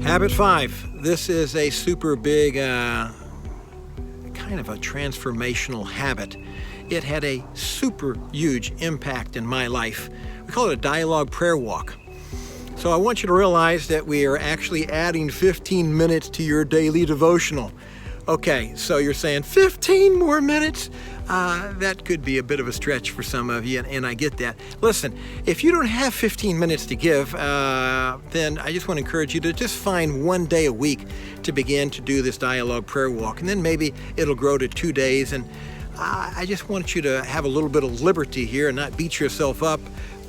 Habit 5. This is a super big, kind of a transformational habit. It had a super huge impact in my life. We call it a dialogue prayer walk. So I want you to realize that we are actually adding 15 minutes to your daily devotional. Okay, so you're saying 15 more minutes? That could be a bit of a stretch for some of you, and I get that. Listen, if you don't have 15 minutes to give, then I just want to encourage you to just find one day a week to begin to do this dialogue prayer walk, and then maybe it'll grow to 2 days. And I just want you to have a little bit of liberty here and not beat yourself up,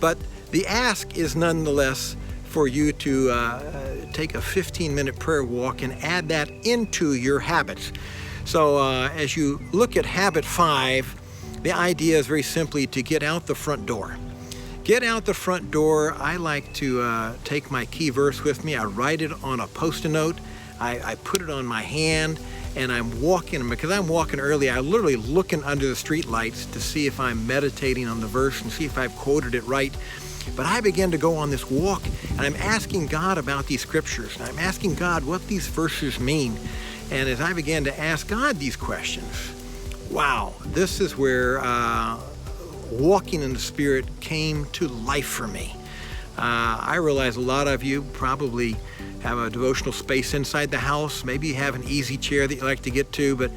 but the ask is nonetheless for you to take a 15-minute prayer walk and add that into your habits. So as you look at habit 5, the idea is very simply to get out the front door. Get out the front door. I like to take my key verse with me. I write it on a Post-it note. I put it on my hand, and I'm walking. Because I'm walking early, I'm literally looking under the street lights to see if I'm meditating on the verse and see if I've quoted it right. But I began to go on this walk, and I'm asking God about these scriptures. And I'm asking God what these verses mean. And as I began to ask God these questions, wow, this is where walking in the Spirit came to life for me. I realize a lot of you probably have a devotional space inside the house. Maybe you have an easy chair that you like to get to, but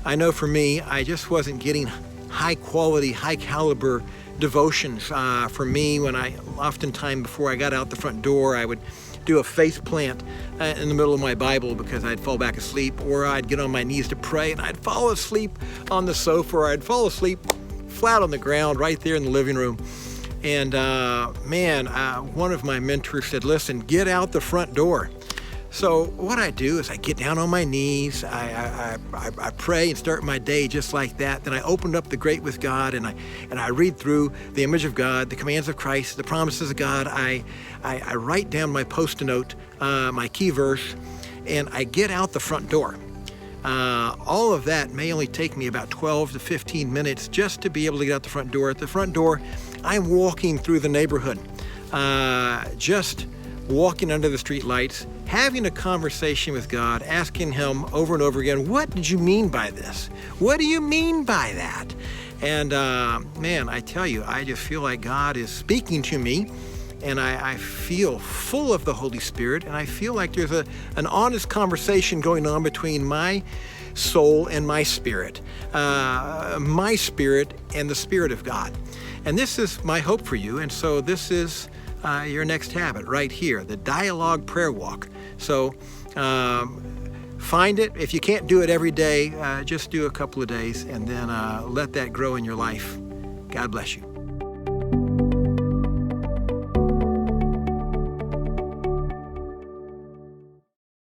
I know for me, I just wasn't getting high quality, high caliber devotions. For me, when oftentimes before I got out the front door, I would do a face plant in the middle of my Bible because I'd fall back asleep, or I'd get on my knees to pray and I'd fall asleep on the sofa, or I'd fall asleep flat on the ground right there in the living room. And one of my mentors said, listen, get out the front door. So what I do is I get down on my knees, I pray and start my day just like that. Then I opened up the Great with God, and I read through the image of God, the commands of Christ, the promises of God. I write down my Post-it note, my key verse, and I get out the front door. All of that may only take me about 12 to 15 minutes just to be able to get out the front door. At the front door, I'm walking through the neighborhood, just walking under the street lights, having a conversation with God, asking Him over and over again, what did you mean by this? What do you mean by that? And I tell you, I just feel like God is speaking to me, and I feel full of the Holy Spirit, and I feel like there's an honest conversation going on between my soul and my spirit and the Spirit of God. And this is my hope for you, and so this is your next habit right here, the dialogue prayer walk. So find it. If you can't do it every day, just do a couple of days, and then let that grow in your life. God bless you.